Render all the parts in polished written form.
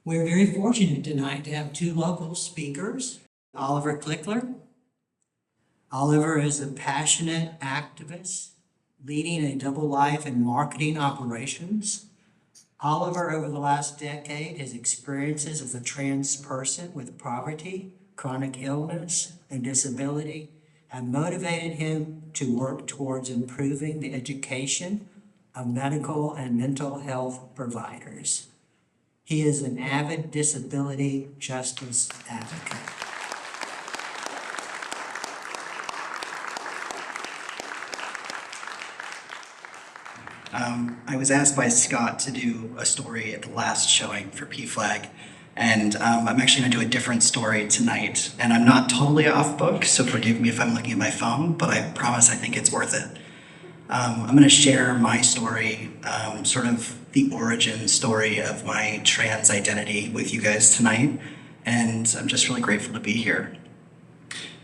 We're very fortunate tonight to have two local speakers, Oliver Klickler. Oliver is a passionate activist leading a double life in marketing operations. Oliver, over the last decade, his experiences as a trans person with poverty, chronic illness, and disability have motivated him to work towards improving the education of medical and mental health providers. He is an avid disability justice advocate. I was asked by Scott to do a story at the last showing for PFLAG, and I'm actually going to do a different story tonight. And I'm not totally off book, so forgive me if I'm looking at my phone, but I promise I think it's worth it. I'm going to share my story, sort of the origin story of my trans identity with you guys tonight, and I'm just really grateful to be here.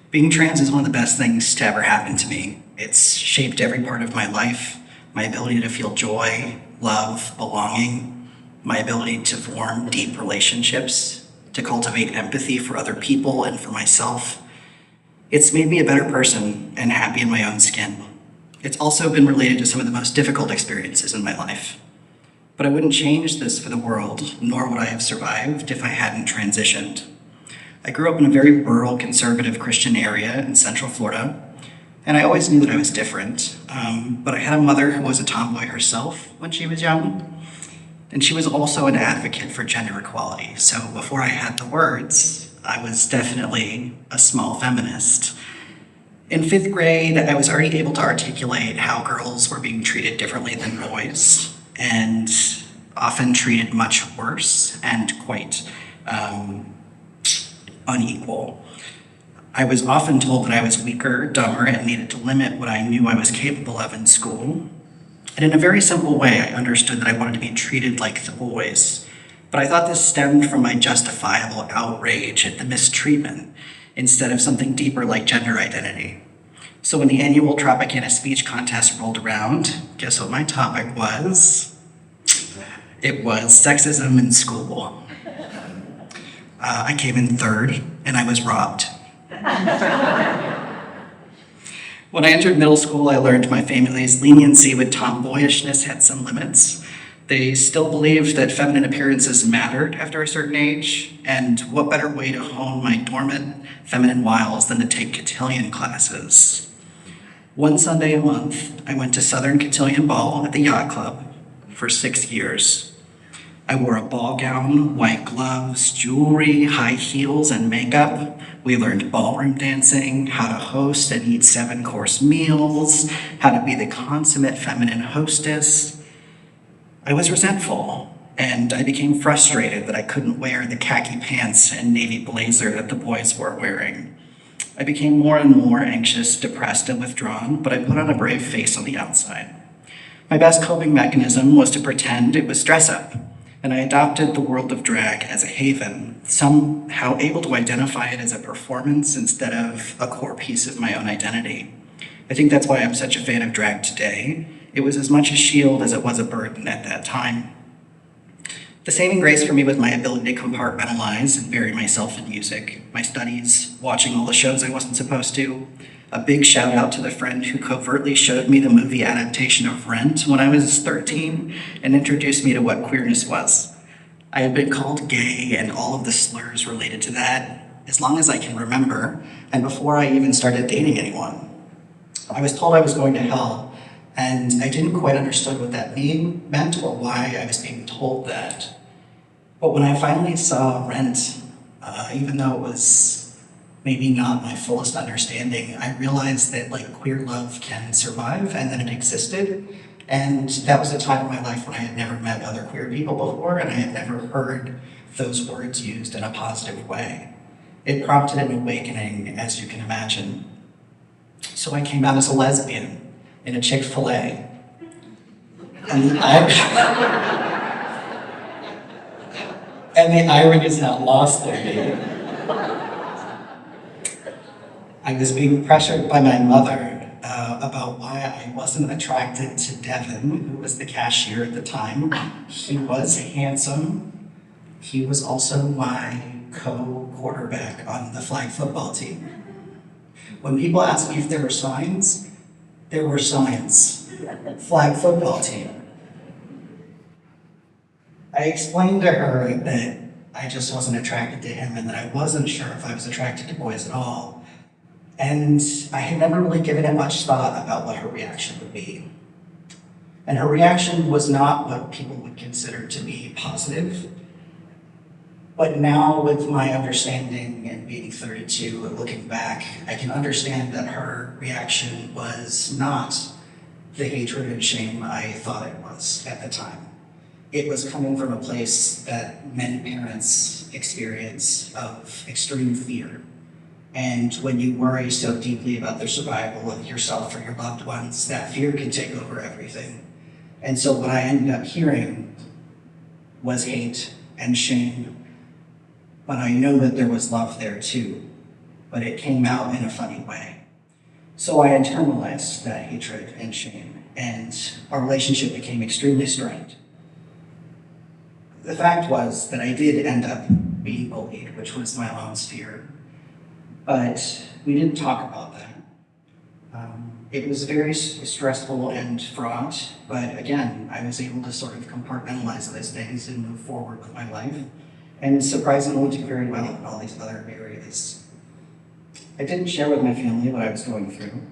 Being trans is one of the best things to ever happen to me. It's shaped every part of my life. My ability to feel joy, love, belonging, my ability to form deep relationships, to cultivate empathy for other people and for myself. It's made me a better person and happy in my own skin. It's also been related to some of the most difficult experiences in my life. But I wouldn't change this for the world, nor would I have survived if I hadn't transitioned. I grew up in a very rural, conservative Christian area in Central Florida, and I always knew that I was different, but I had a mother who was a tomboy herself when she was young, and she was also an advocate for gender equality. So before I had the words, I was definitely a small feminist. In 5th grade, I was already able to articulate how girls were being treated differently than boys, and often treated much worse and quite unequal. I was often told that I was weaker, dumber, and needed to limit what I knew I was capable of in school. And in a very simple way, I understood that I wanted to be treated like the boys. But I thought this stemmed from my justifiable outrage at the mistreatment instead of something deeper like gender identity. So when the annual Tropicana speech contest rolled around, guess what my topic was? It was sexism in school. I came in 3rd, and I was robbed. When I entered middle school, I learned my family's leniency with tomboyishness had some limits. They still believed that feminine appearances mattered after a certain age, and what better way to hone my dormant feminine wiles than to take cotillion classes. One Sunday a month, I went to Southern Cotillion Ball at the Yacht Club for 6 years. I wore a ball gown, white gloves, jewelry, high heels, and makeup. We learned ballroom dancing, how to host and eat 7-course meals, how to be the consummate feminine hostess. I was resentful, and I became frustrated that I couldn't wear the khaki pants and navy blazer that the boys were wearing. I became more and more anxious, depressed, and withdrawn, but I put on a brave face on the outside. My best coping mechanism was to pretend it was dress up, and I adopted the world of drag as a haven, somehow able to identify it as a performance instead of a core piece of my own identity. I think that's why I'm such a fan of drag today. It was as much a shield as it was a burden at that time. The saving grace for me was my ability to compartmentalize and bury myself in music, my studies, watching all the shows I wasn't supposed to. A big shout out to the friend who covertly showed me the movie adaptation of Rent when I was 13 and introduced me to what queerness was. I had been called gay and all of the slurs related to that as long as I can remember, and before I even started dating anyone. I was told I was going to hell, and I didn't quite understand what that meant or why I was being told that. But when I finally saw Rent, even though it was maybe not my fullest understanding, I realized that queer love can survive and that it existed. And that was a time in my life when I had never met other queer people before, and I had never heard those words used in a positive way. It prompted an awakening, as you can imagine. So I came out as a lesbian in a Chick-fil-A. And the irony is not lost on me. I was being pressured by my mother about why I wasn't attracted to Devin, who was the cashier at the time. He was handsome, he was also my co-quarterback on the flag football team. When people ask me if there were signs, there were signs. Flag football team. I explained to her that I just wasn't attracted to him and that I wasn't sure if I was attracted to boys at all. And I had never really given it much thought about what her reaction would be. And her reaction was not what people would consider to be positive. But now, with my understanding and being 32 and looking back, I can understand that her reaction was not the hatred and shame I thought it was at the time. It was coming from a place that many parents experience of extreme fear. And when you worry so deeply about the survival of yourself or your loved ones, that fear can take over everything. And so what I ended up hearing was hate and shame. But I know that there was love there too, but it came out in a funny way. So I internalized that hatred and shame, and our relationship became extremely strained. The fact was that I did end up being bullied, which was my mom's fear, but we didn't talk about that. It was very stressful and fraught, but again, I was able to sort of compartmentalize those things and move forward with my life. And surprisingly, did very well in all these other areas. I didn't share with my family what I was going through.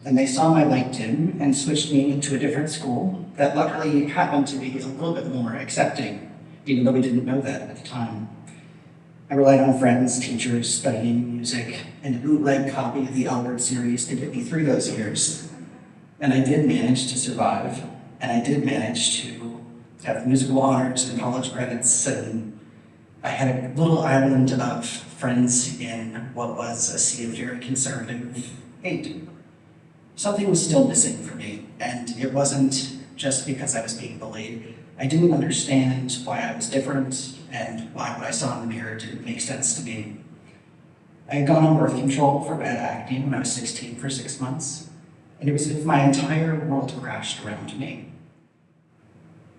And they saw my LinkedIn and switched me into a different school that luckily happened to be a little bit more accepting, even though we didn't know that at the time. I relied on friends, teachers, studying music, and a bootleg copy of the Afterword series to get me through those years. And I did manage to survive, and I did manage to have musical honors and college credits, and I had a little island of friends in what was a sea of very conservative hate. Something was still missing for me, and it wasn't just because I was being bullied. I didn't understand why I was different and why what I saw in the mirror didn't make sense to me. I had gone on birth control for bad acne when I was 16 for 6 months, and it was as if my entire world crashed around me.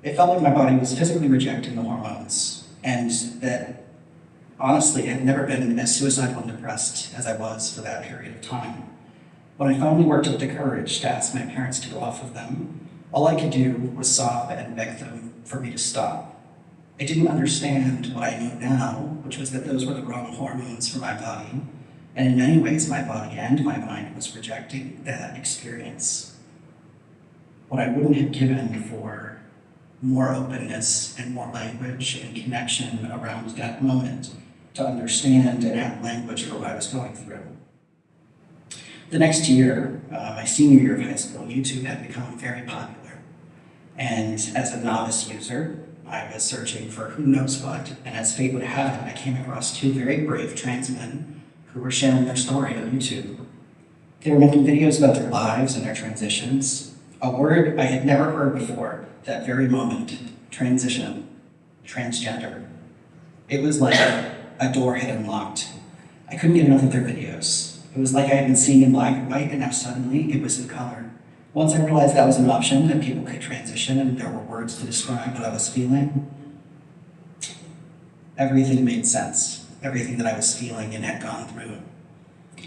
It felt like my body was physically rejecting the hormones, and that honestly I had never been as suicidal and depressed as I was for that period of time. When I finally worked up the courage to ask my parents to go off of them, all I could do was sob and beg them for me to stop. I didn't understand what I know now, which was that those were the wrong hormones for my body, and in many ways my body and my mind was rejecting that experience. What I wouldn't have given for more openness and more language and connection around that moment to understand and have language for what I was going through. The next year, my senior year of high school, YouTube had become very popular. And as a novice user, I was searching for who knows what, and as fate would have it, I came across two very brave trans men who were sharing their story on YouTube. They were making videos about their lives and their transitions, a word I had never heard before that very moment, transition, transgender. It was like a door had unlocked. I couldn't get enough of their videos. It was like I had been seeing in black and white, and now suddenly it was in color. Once I realized that was an option, that people could transition and there were words to describe what I was feeling, everything made sense. Everything that I was feeling and had gone through.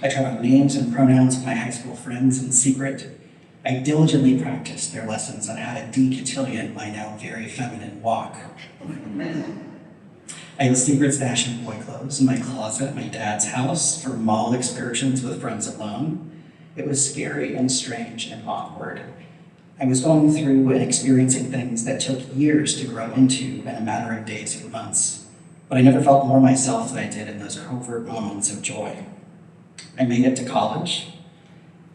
I tried out names and pronouns with my high school friends in secret. I diligently practiced their lessons on how to decotillion my now very feminine walk. I had a secret stash of boy clothes in my closet at my dad's house for mall excursions with friends alone. It was scary and strange and awkward. I was going through and experiencing things that took years to grow into in a matter of days or months, but I never felt more myself than I did in those covert moments of joy. I made it to college.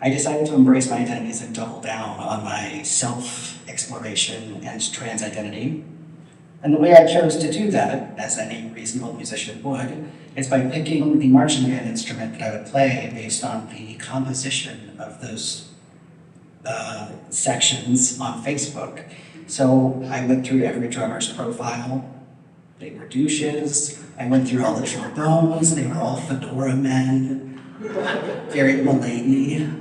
I decided to embrace my identities and double down on my self-exploration and trans identity. And the way I chose to do that, as any reasonable musician would, is by picking the marching band instrument that I would play based on the composition of those sections on Facebook. So I went through every drummer's profile. They were douches. I went through all the trombones. They were all fedora men, very Mulaney.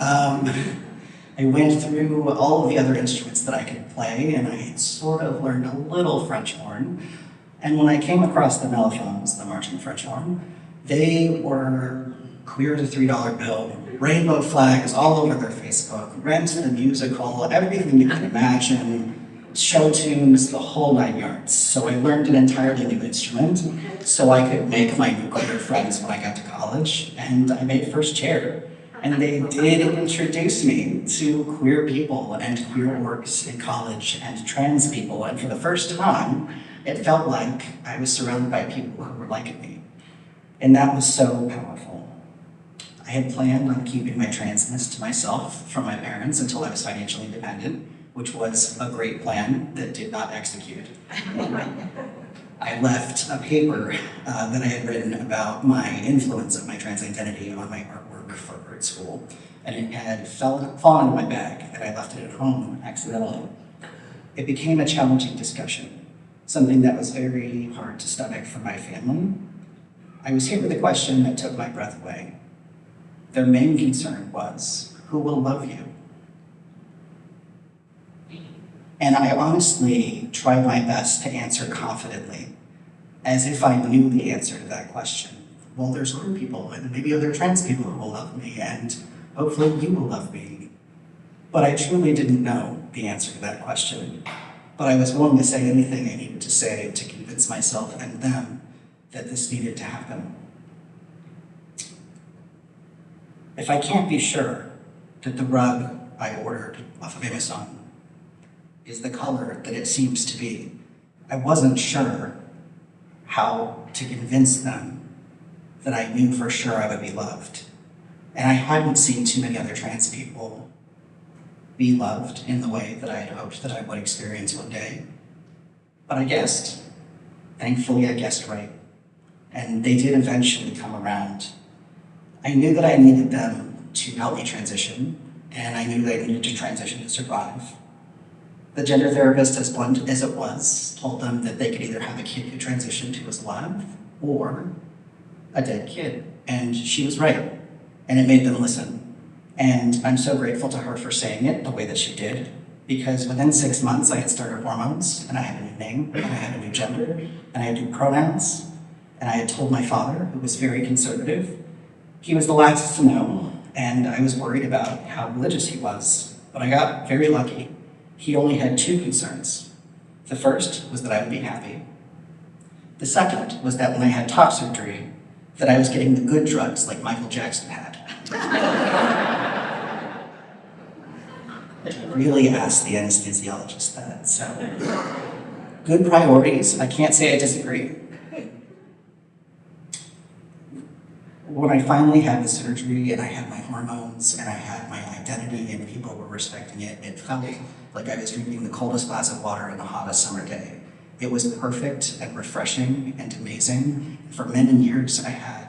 I went through all of the other instruments that I could play, and I sort of learned a little French horn. And when I came across the mellophones, the marching French horn, they were queer as a $3 bill, rainbow flags all over their Facebook, Rent the musical, everything you can imagine, show tunes, the whole 9 yards. So I learned an entirely new instrument so I could make my new queer friends when I got to college, and I made first chair. And they did introduce me to queer people and queer works in college and trans people, and for the first time, it felt like I was surrounded by people who were like me. And that was so powerful. I had planned on keeping my transness to myself from my parents until I was financially independent, which was a great plan that did not execute. I left a paper that I had written about my influence of my trans identity on my artwork for art school, and it had fallen in my bag, and I left it at home accidentally. It became a challenging discussion, something that was very hard to stomach for my family. I was hit with a question that took my breath away. Their main concern was, who will love you? And I honestly tried my best to answer confidently, as if I knew the answer to that question. Well, there's queer people, and maybe other trans people who will love me, and hopefully you will love me. But I truly didn't know the answer to that question. But I was willing to say anything I needed to say to convince myself and them that this needed to happen. If I can't be sure that the rug I ordered off of Amazon is the color that it seems to be, I wasn't sure how to convince them that I knew for sure I would be loved. And I hadn't seen too many other trans people be loved in the way that I had hoped that I would experience one day. But I guessed. Thankfully, I guessed right. And they did eventually come around. I knew that I needed them to help me transition, and I knew that I needed to transition to survive. The gender therapist, as blunt as it was, told them that they could either have a kid who transitioned who was alive, or a dead kid. And she was right, and it made them listen. And I'm so grateful to her for saying it the way that she did, because within 6 months I had started hormones, and I had a new name, and I had a new gender, and I had new pronouns, and I had told my father, who was very conservative. He was the last to know, and I was worried about how religious he was, but I got very lucky. He only had 2 concerns. The first was that I would be happy. The second was that when I had top surgery, that I was getting the good drugs like Michael Jackson had. I really asked the anesthesiologist that, so. Good priorities, I can't say I disagree. When I finally had the surgery and I had my hormones and I had my identity and people were respecting it, it felt like I was drinking the coldest glass of water on the hottest summer day. It was perfect and refreshing and amazing. For many years, I had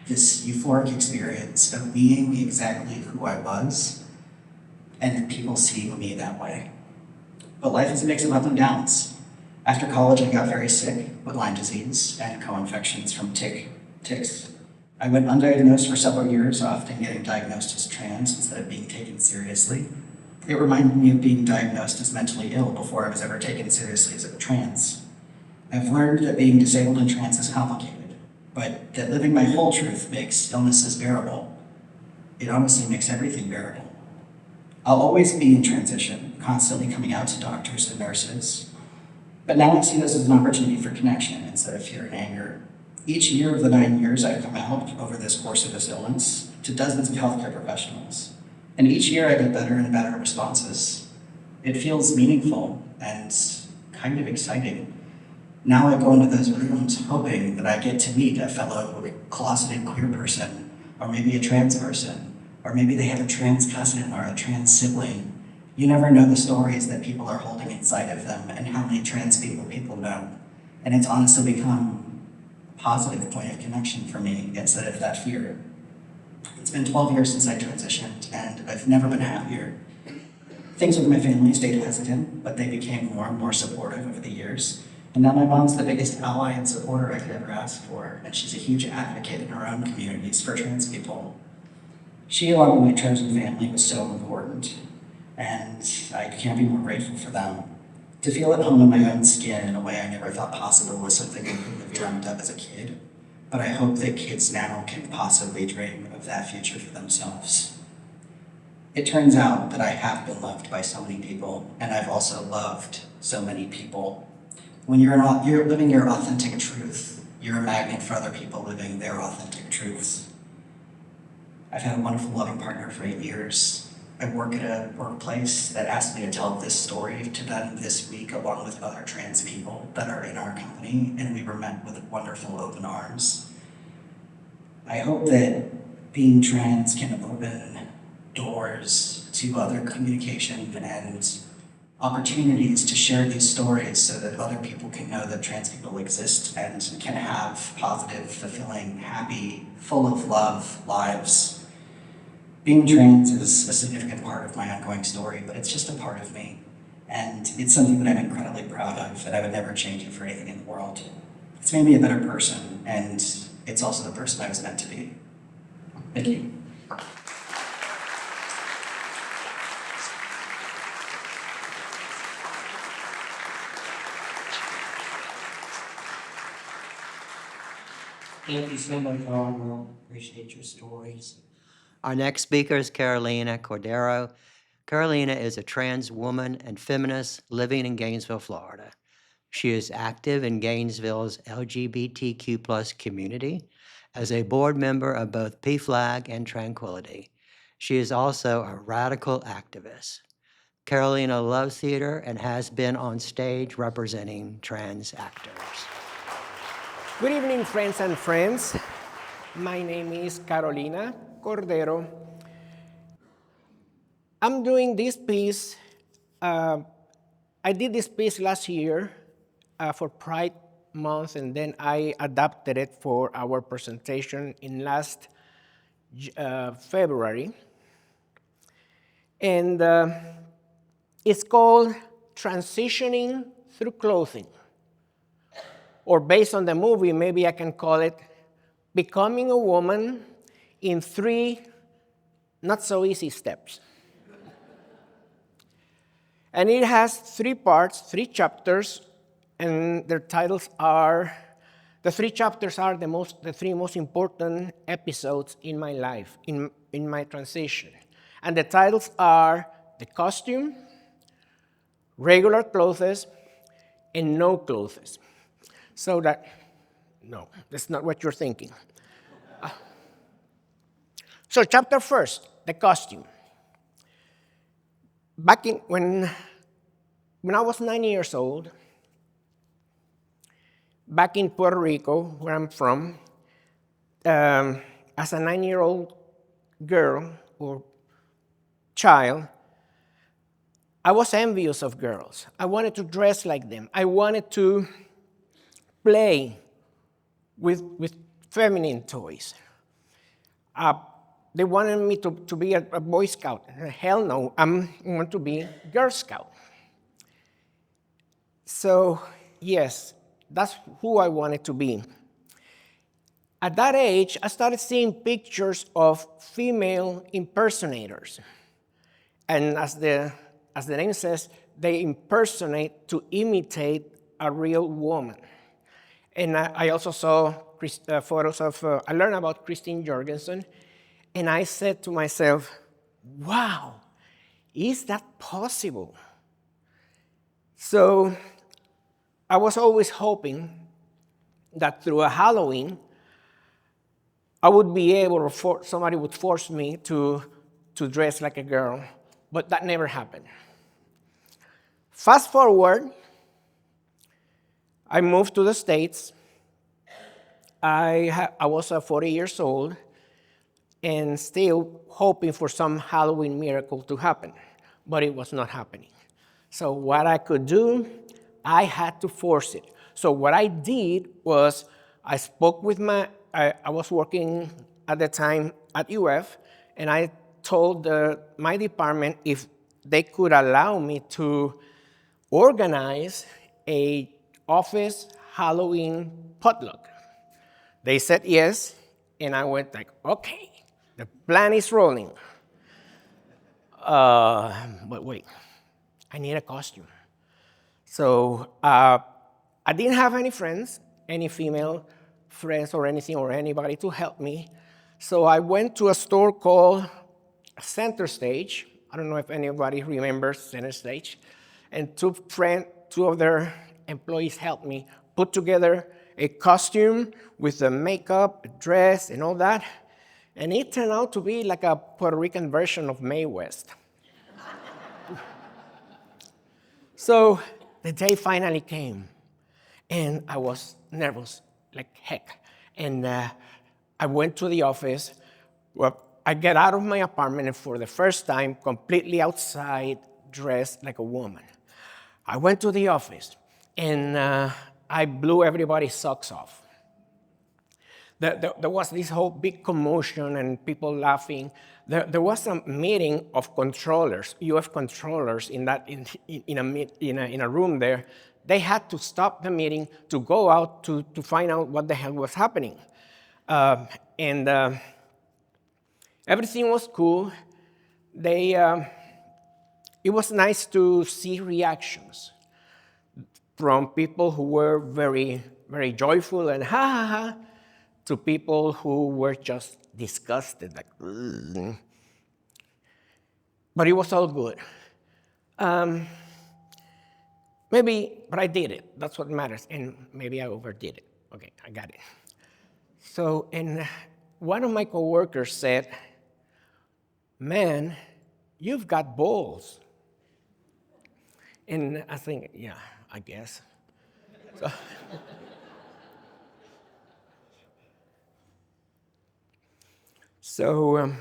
this euphoric experience of being exactly who I was and people seeing me that way. But life is a mix of ups and downs. After college, I got very sick with Lyme disease and co-infections from ticks. I went undiagnosed for several years, often getting diagnosed as trans instead of being taken seriously. It reminded me of being diagnosed as mentally ill before I was ever taken seriously as a trans. I've learned that being disabled and trans is complicated, but that living my whole truth makes illnesses bearable. It honestly makes everything bearable. I'll always be in transition, constantly coming out to doctors and nurses, but now I see this as an opportunity for connection instead of fear and anger. Each year of the 9 years I've come out over this course of this illness to dozens of healthcare professionals. And each year I get better and better responses. It feels meaningful and kind of exciting. Now I go into those rooms hoping that I get to meet a fellow closeted queer person, or maybe a trans person, or maybe they have a trans cousin or a trans sibling. You never know the stories that people are holding inside of them and how many trans people know. And it's honestly become positive point of connection for me instead of that fear. It's been 12 years since I transitioned, and I've never been happier. Things with my family stayed hesitant, but they became more and more supportive over the years. And now my mom's the biggest ally and supporter I could ever ask for, and she's a huge advocate in her own communities for trans people. She, along with my chosen family, was so important, and I can't be more grateful for them. To feel at home in my own skin in a way I never thought possible was something I couldn't have dreamt of as a kid, but I hope that kids now can possibly dream of that future for themselves. It turns out that I have been loved by so many people, and I've also loved so many people. When you're living your authentic truth, you're a magnet for other people living their authentic truths. I've had a wonderful loving partner for 8 years. I work at a workplace that asked me to tell this story to them this week along with other trans people that are in our company, and we were met with wonderful open arms. I hope that being trans can open doors to other communication and opportunities to share these stories so that other people can know that trans people exist and can have positive, fulfilling, happy, full of love lives. Being trans is a significant part of my ongoing story, but it's just a part of me. And it's something that I'm incredibly proud of, and I would never change it for anything in the world. It's made me a better person, and it's also the person I was meant to be. Thank you. Thank you so much, Arnold. Appreciate your stories. Our next speaker is Carolina Cordero. Carolina is a trans woman and feminist living in Gainesville, Florida. She is active in Gainesville's LGBTQ+ community as a board member of both PFLAG and Tranquility. She is also a radical activist. Carolina loves theater and has been on stage representing trans actors. Good evening, friends and friends. My name is Carolina Cordero. I'm doing this piece. I did this piece last year for Pride Month, and then I adapted it for our presentation in last February. And it's called Transitioning Through Clothing. Or based on the movie, maybe I can call it Becoming a Woman in 3 Not So Easy Steps. And it has 3 parts, 3 chapters, and their titles are, the 3 chapters are the 3 most important episodes in my life, in my transition. And the titles are The Costume, Regular Clothes, and No Clothes. So that, no, that's not what you're thinking. So chapter first, the costume. Back when I was 9 years old, back in Puerto Rico, where I'm from, as a 9-year-old girl or child, I was envious of girls. I wanted to dress like them. I wanted to play with feminine toys. They wanted me to be a Boy Scout. Hell no, I want to be Girl Scout. So yes, that's who I wanted to be. At that age, I started seeing pictures of female impersonators. And as the name says, they impersonate to imitate a real woman. And I also saw photos of, I learned about Christine Jorgensen, and I said to myself, wow, is that possible? So I was always hoping that through a Halloween, I would be able, or somebody would force me to dress like a girl, but that never happened. Fast forward, I moved to the States. I was 40 years old and still hoping for some Halloween miracle to happen, but it was not happening. So what I could do, I had to force it. So what I did was I spoke with I was working at the time at UF, and I told my department if they could allow me to organize a office Halloween potluck. They said yes, and I went like, okay, the plan is rolling. But wait, I need a costume. So I didn't have any friends, any female friends or anything or anybody to help me. So I went to a store called Center Stage. I don't know if anybody remembers Center Stage. And two of their employees helped me put together a costume with the makeup, dress, and all that. And it turned out to be like a Puerto Rican version of Mae West. So the day finally came, and I was nervous like heck. And I went to the office. Well, I get out of my apartment, and for the first time, completely outside, dressed like a woman. I went to the office, and I blew everybody's socks off. There was this whole big commotion and people laughing. There was a meeting of controllers, UF controllers, in a room there. They had to stop the meeting to go out to find out what the hell was happening. Everything was cool. It was nice to see reactions from people who were very, very joyful and ha ha ha, to people who were just disgusted, like, ugh. But it was all good. But I did it. That's what matters. And maybe I overdid it. Okay, I got it. So, and one of my coworkers said, "Man, you've got balls." And I think, yeah, I guess. So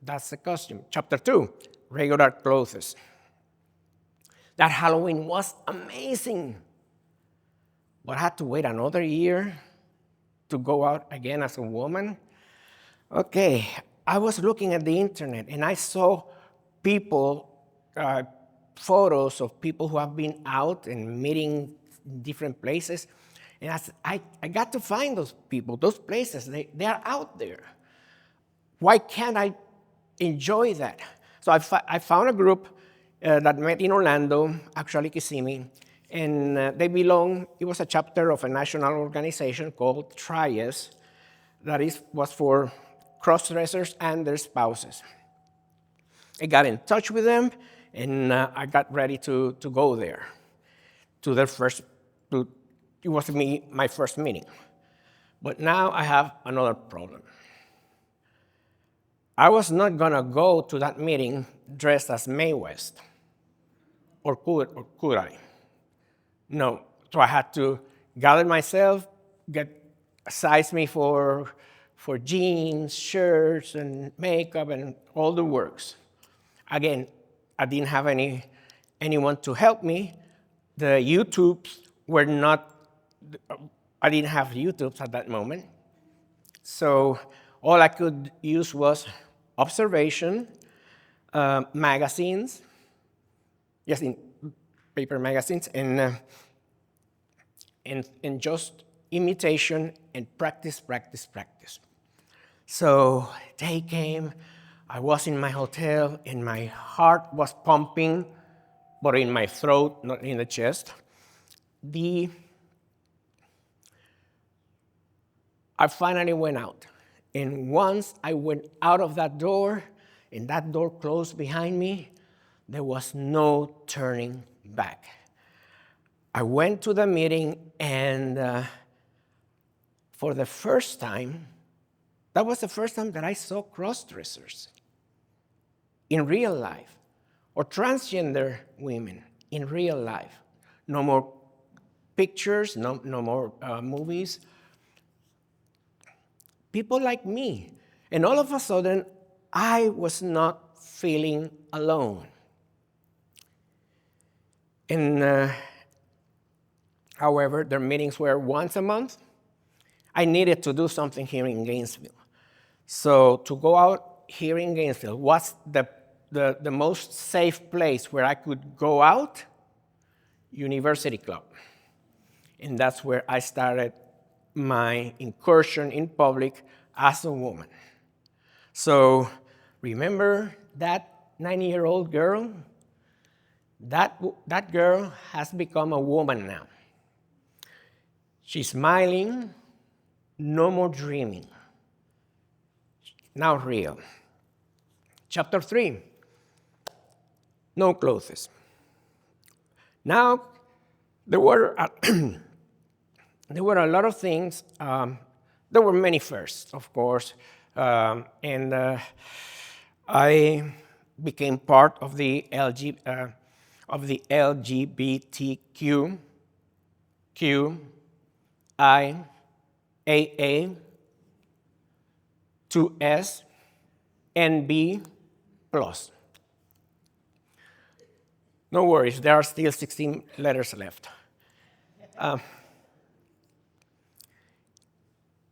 that's the costume. Chapter 2, regular clothes. That Halloween was amazing. But I had to wait another year to go out again as a woman. Okay, I was looking at the internet and I saw photos of people who have been out and meeting in different places. And I got to find those people, those places, they are out there. Why can't I enjoy that? So I found a group that met in Orlando, actually Kissimmee, and it was a chapter of a national organization called TRIES that was for cross-dressers and their spouses. I got in touch with them, and I got ready to go there to their it was my first meeting. But now I have another problem. I was not gonna go to that meeting dressed as Mae West, or could I? No, so I had to gather myself, size me for jeans, shirts, and makeup, and all the works. Again, I didn't have anyone to help me. The YouTubes were not, I didn't have YouTubes at that moment. So all I could use was observation, magazines, yes, in paper magazines, and just imitation and practice. So day came, I was in my hotel, and my heart was pumping, but in my throat, not in the chest. I finally went out. And once I went out of that door, and that door closed behind me, there was no turning back. I went to the meeting, and for the first time, that was the first time that I saw cross-dressers in real life, or transgender women in real life. No more pictures, no more movies. People like me. And all of a sudden, I was not feeling alone. And however, their meetings were once a month. I needed to do something here in Gainesville. So to go out here in Gainesville was the most safe place where I could go out, University Club. And that's where I started my incursion in public as a woman. So remember that 9-year-old girl? That girl has become a woman now. She's smiling, no more dreaming. Now real. Chapter 3, no clothes. Now, there were a lot of things. There were many firsts, of course, and I became part of the LGBTQ, Q, I, AA, 2S, and B plus. No worries, there are still 16 letters left.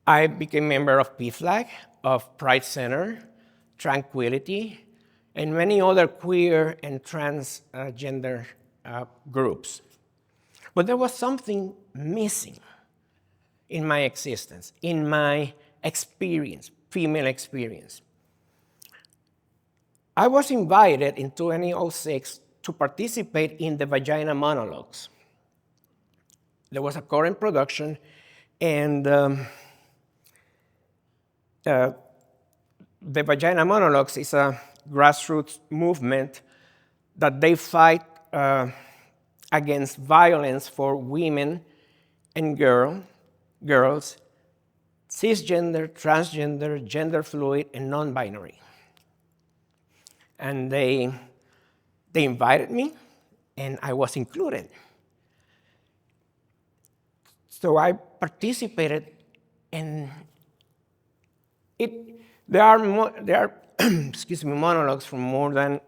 I became a member of PFLAG, of Pride Center, Tranquility, and many other queer and transgender groups. But there was something missing in my existence, in my experience, female experience. I was invited in 2006 to participate in the Vagina Monologues. There was a current production, and the Vagina Monologues is a grassroots movement that they fight against violence for women and girls, cisgender, transgender, gender fluid, and non-binary. And they invited me, and I was included. So I participated, and there are excuse me, monologues from more than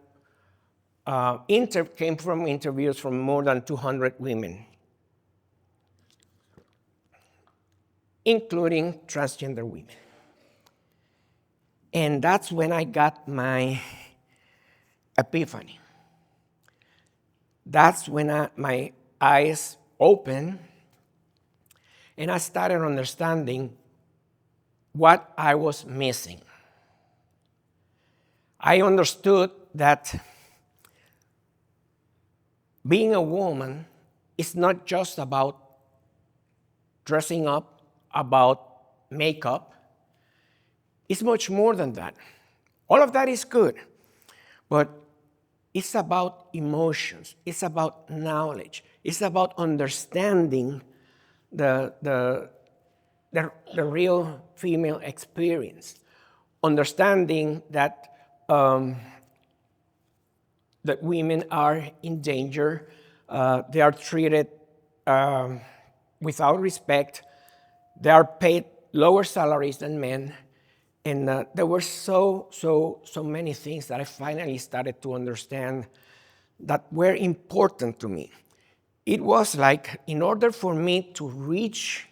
came from interviews from more than 200 women, including transgender women. And that's when I got my epiphany. That's when my eyes opened, and I started understanding what I was missing. I understood that being a woman is not just about dressing up, about makeup. It's much more than that. All of that is good, but it's about emotions. It's about knowledge. It's about understanding the real female experience. Understanding that that women are in danger. They are treated without respect. They are paid lower salaries than men. And there were so many things that I finally started to understand that were important to me. It was like, in order for me to reach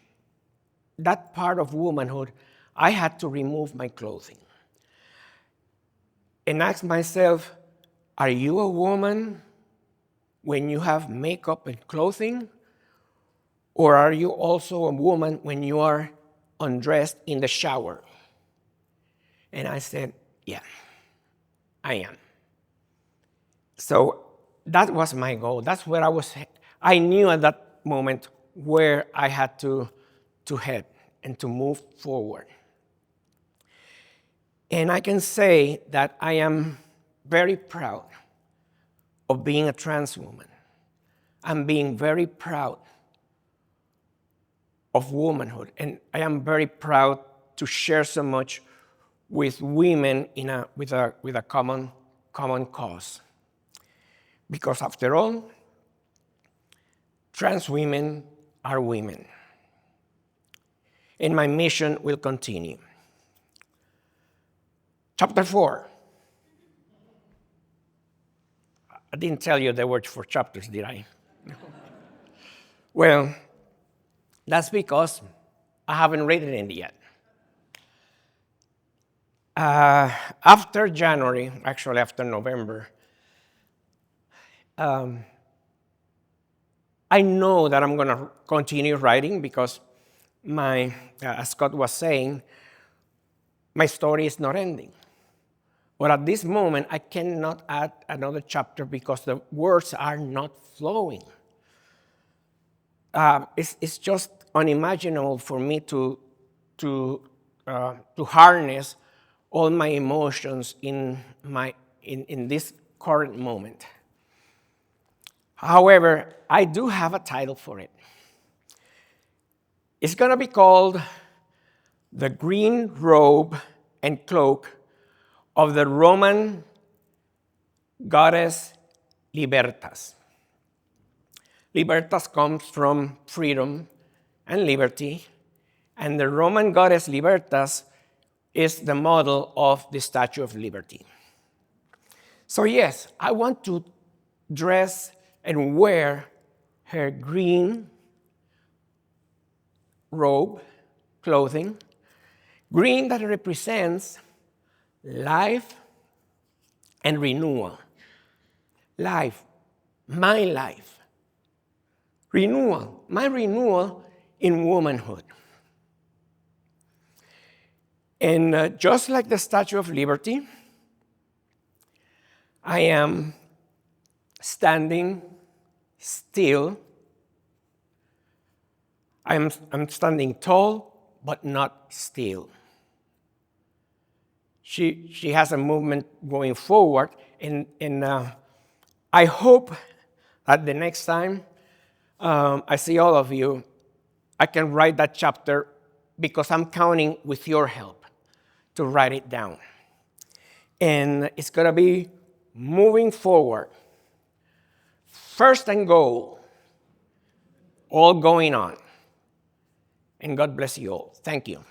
that part of womanhood, I had to remove my clothing and ask myself, are you a woman when you have makeup and clothing? Or are you also a woman when you are undressed in the shower? And I said, yeah, I am. So that was my goal. That's where I knew at that moment where I had to head and to move forward. And I can say that I am very proud of being a trans woman. I'm being very proud of womanhood. And I am very proud to share so much with women with a common cause. Because after all, trans women are women. And my mission will continue. Chapter 4. I didn't tell you there were 4 chapters, did I? Well, that's because I haven't read it yet. After January, actually after November, I know that I'm going to continue writing because as Scott was saying, my story is not ending. But at this moment, I cannot add another chapter because the words are not flowing. It's just unimaginable for me to harness all my emotions in this current moment. However, I do have a title for it. It's going to be called The Green Robe and Cloak of the Roman Goddess Libertas. Libertas comes from freedom and liberty, and the Roman goddess Libertas is the model of the Statue of Liberty. So yes, I want to dress and wear her green robe, clothing, green that represents life and renewal. Life, my life. Renewal, my renewal in womanhood. And just like the Statue of Liberty, I am standing still. I'm standing tall, but not still. She has a movement going forward, and I hope that the next time I see all of you, I can write that chapter because I'm counting with your help to write it down. And it's going to be moving forward. First and goal, all going on. And God bless you all. Thank you.